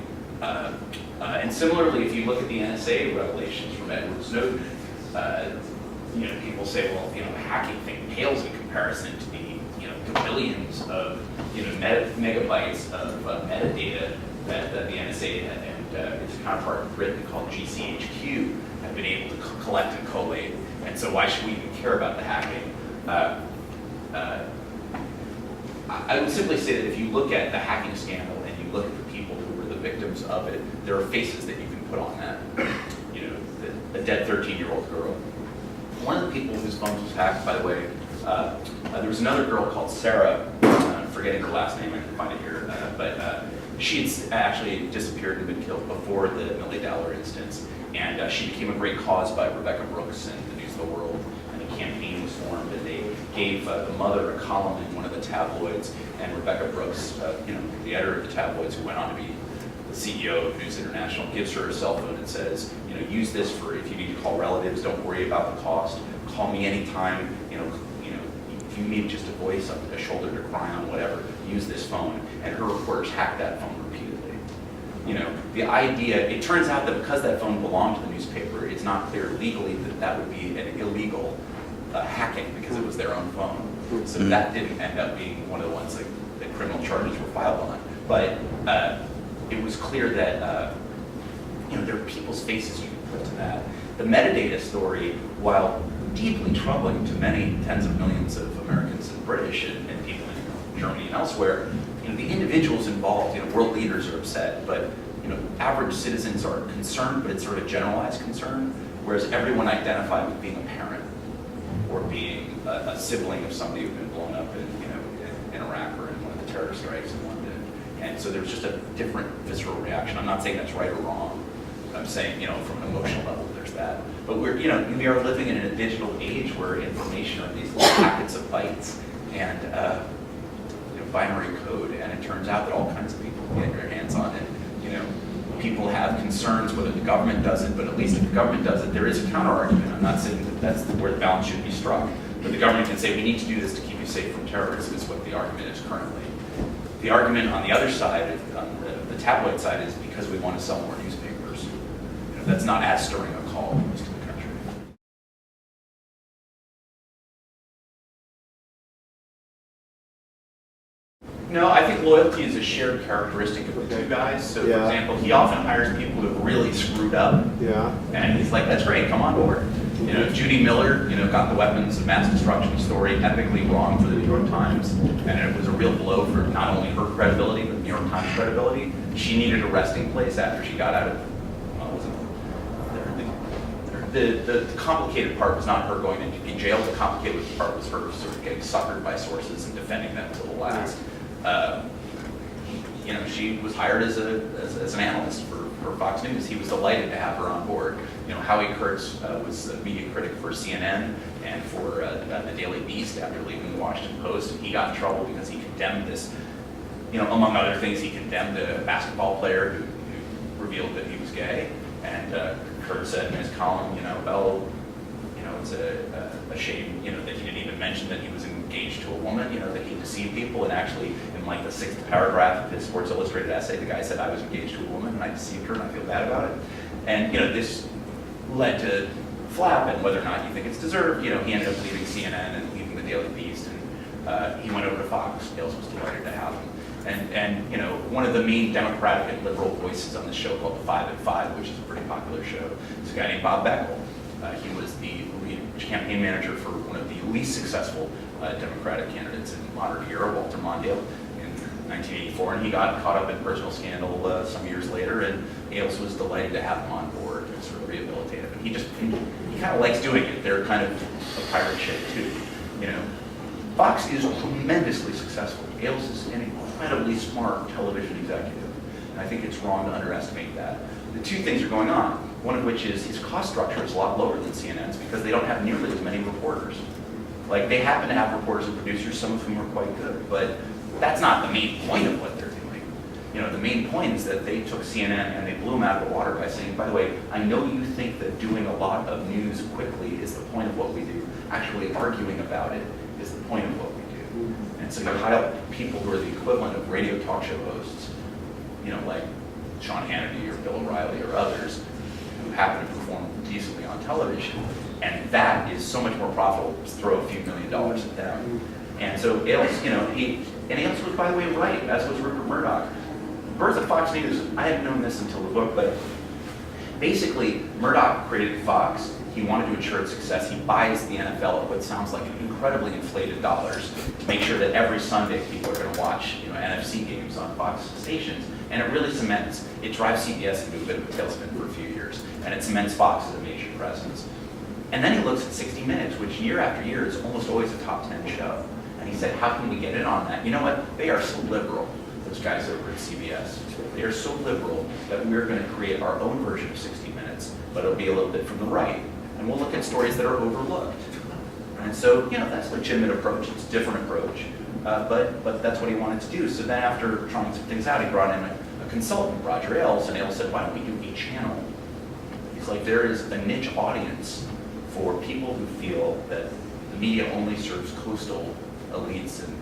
And similarly, if you look at the NSA revelations from Edward Snowden, you know, people say, well, you know, the hacking thing pales in comparison to the, you know, the billions of, you know, megabytes of metadata that the NSA and its counterpart in Britain called GCHQ have been able to collect and collate. And so why should we even care about the hacking? I would simply say that if you look at the hacking scandal and you look at the people who were the victims of it, there are faces that you can put on that. You know, the dead 13-year-old girl. One of the people whose phone was hacked, by the way, there was another girl called Sarah. I'm forgetting her last name, I can find it here. But she had actually disappeared and been killed before the Milly Dowler instance. And she became a great cause by Rebecca Brooks and the News of the World. And a campaign was formed, and they gave the mother a column in one of the tabloids. And Rebecca Brooks, you know, the editor of the tabloids, who went on to be the CEO of News International, gives her a cell phone and says, you know, use this for if you need to call relatives. Don't worry about the cost. Call me anytime. You know, if you need just a voice, a shoulder to cry on, whatever. Use this phone. And her reporters hacked that phone repeatedly. You know, the idea. It turns out that because that phone belonged to the newspaper, it's not clear legally that that would be an illegal hacking because it was their own phone. So that didn't end up being one of the ones that criminal charges were filed on. But it was clear that you know, there are people's faces you can put to that. The metadata story, while deeply troubling to many tens of millions of Americans and British and people in Germany and elsewhere, you know, the individuals involved, you know, world leaders are upset, but you know, average citizens are concerned, but it's sort of a generalized concern, whereas everyone identified with being a parent or being a sibling of somebody who'd been blown up in, you know, in Iraq or in one of the terror strikes in London. And so there's just a different visceral reaction. I'm not saying that's right or wrong. I'm saying, you know, from an emotional level, there's that. But we're, you know, we are living in a digital age where information are these little packets of bytes and you know, binary code, and it turns out that all kinds of people can get their hands on it. You know, people have concerns whether the government does it, but at least if the government does it, there is a counter argument. I'm not saying that that's where the balance should be struck, but the government can say we need to do this to keep you safe from terrorism is what the argument is currently. The argument on the other side, on the tabloid side, is because we want to sell more newspapers. You know, that's not as stirring a call in most of the country. No, I think loyalty is a shared characteristic of the two guys. So, for example, he often hires people who have really screwed up. Yeah. And he's like, that's great, come on board. You know, Judy Miller, you know, got the weapons of mass destruction story epically wrong for the New York Times, and it was a real blow for not only her credibility, but the New York Times credibility. She needed a resting place after she got out of, the complicated part was not her going into jail. The complicated part was her sort of getting suckered by sources and defending them to the last. You know, she was hired as an analyst for Fox News. He was delighted to have her on board. You know, Howie Kurtz was a media critic for CNN and for the Daily Beast after leaving the Washington Post. And he got in trouble because he condemned this, you know, among other things, he condemned a basketball player who revealed that he was gay. And Kurtz said in his column, you know, well, you know, it's a shame, you know, that he didn't even mention that he was engaged to a woman, you know, that he deceived people. And actually, in like the 6th paragraph of his Sports Illustrated essay, the guy said, I was engaged to a woman and I deceived her and I feel bad about it. And, you know, this led to flap, and whether or not you think it's deserved, you know, he ended up leaving CNN and leaving the Daily Beast, and he went over to Fox. Ailes was delighted to have him. And you know, one of the main Democratic and liberal voices on this show called The 5 at 5, which is a pretty popular show, is a guy named Bob Beckel. He was the lead campaign manager for one of the least successful Democratic candidates in modern era, Walter Mondale, in 1984, and he got caught up in personal scandal some years later, and Ailes was delighted to have him on board and sort of rehabilitate him. And he kind of likes doing it. They're kind of a pirate ship too, you know. Fox is tremendously successful. Ailes is an incredibly smart television executive, and I think it's wrong to underestimate that. The two things are going on, one of which is his cost structure is a lot lower than CNN's because they don't have nearly as many reporters. Like, they happen to have reporters and producers, some of whom are quite good, but that's not the main point of what they're doing. You know, the main point is that they took CNN and they blew them out of the water by saying, by the way, I know you think that doing a lot of news quickly is the point of what we do. Actually, arguing about it is the point of what we do. And so you hire people who are the equivalent of radio talk show hosts, you know, like Sean Hannity or Bill O'Reilly or others, who happen to perform decently on television. And that is so much more profitable to throw a few $1 million at them. And so Ailes, you know, Ailes was, by the way, right, as was Rupert Murdoch. Birth of Fox News, I hadn't known this until the book, but basically Murdoch created Fox. He wanted to ensure its success. He buys the NFL at what sounds like incredibly inflated dollars to make sure that every Sunday people are going to watch, you know, NFC games on Fox stations. And it really cements, it drives CBS into a bit of a tailspin for a few years, and it cements Fox as a major presence. And then he looks at 60 Minutes, which year after year is almost always a top 10 show. And he said, how can we get in on that? You know what? They are so liberal, those guys over at CBS. They are so liberal that we're going to create our own version of 60 Minutes, but it'll be a little bit from the right. And we'll look at stories that are overlooked. And so, you know, that's a legitimate approach. It's a different approach. But that's what he wanted to do. So then after trying some things out, he brought in a consultant, Roger Ailes, and Ailes said, why don't we do a channel? He's like, there is a niche audience for people who feel that the media only serves coastal elites and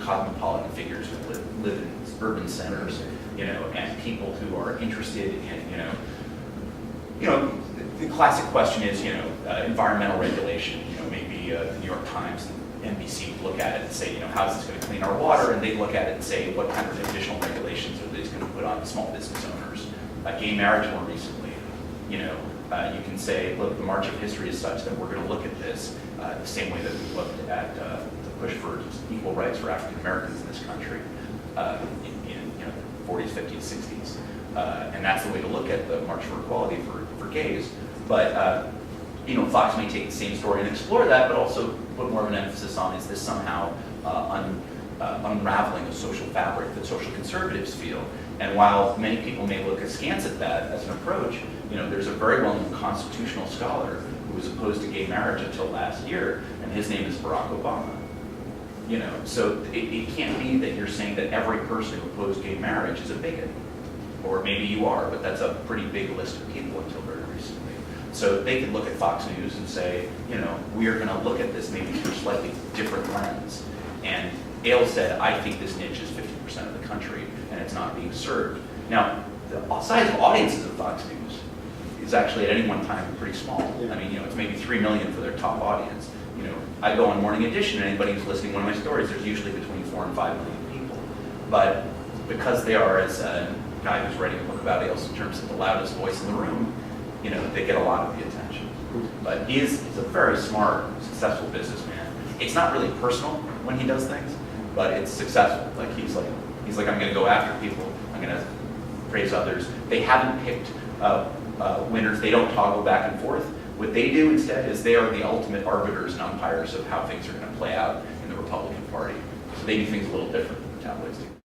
cosmopolitan figures who live in urban centers, you know, and people who are interested in, you know, the classic question is, you know, environmental regulation. You know, maybe the New York Times and NBC look at it and say, you know, how's this going to clean our water? And they look at it and say, what kind of additional regulations are these going to put on small business owners? Gay marriage more recently, you know, you can say, look, the march of history is such that we're going to look at this the same way that we looked at the push for equal rights for African Americans in this country in you know, the 40s, 50s, 60s. And that's the way to look at the march for equality for gays. But you know, Fox may take the same story and explore that, but also put more of an emphasis on, is this somehow unraveling a social fabric that social conservatives feel? And while many people may look askance at that as an approach, you know, there's a very well-known constitutional scholar who was opposed to gay marriage until last year, and his name is Barack Obama. You know, so it can't be that you're saying that every person who opposed gay marriage is a bigot. Or maybe you are, but that's a pretty big list of people until very recently. So they could look at Fox News and say, you know, we are going to look at this maybe through a slightly different lens. And Ailes said, I think this niche is 50% of the country, and it's not being served. Now, the size of audiences of Fox News is actually at any one time pretty small. Yeah. I mean, you know, it's maybe 3 million for their top audience. You know, I go on Morning Edition, and anybody who's listening to one of my stories, there's usually between 4 and 5 million people. But because they are, as a guy who's writing a book about Ailes in terms of the loudest voice in the room, you know, they get a lot of the attention. But he's a very smart, successful businessman. It's not really personal when he does things, but it's successful. Like he's like, I'm going to go after people. I'm going to praise others. They haven't picked winners. They don't toggle back and forth. What they do instead is they are the ultimate arbiters and umpires of how things are going to play out in the Republican Party. So they do things a little different than tabloids do.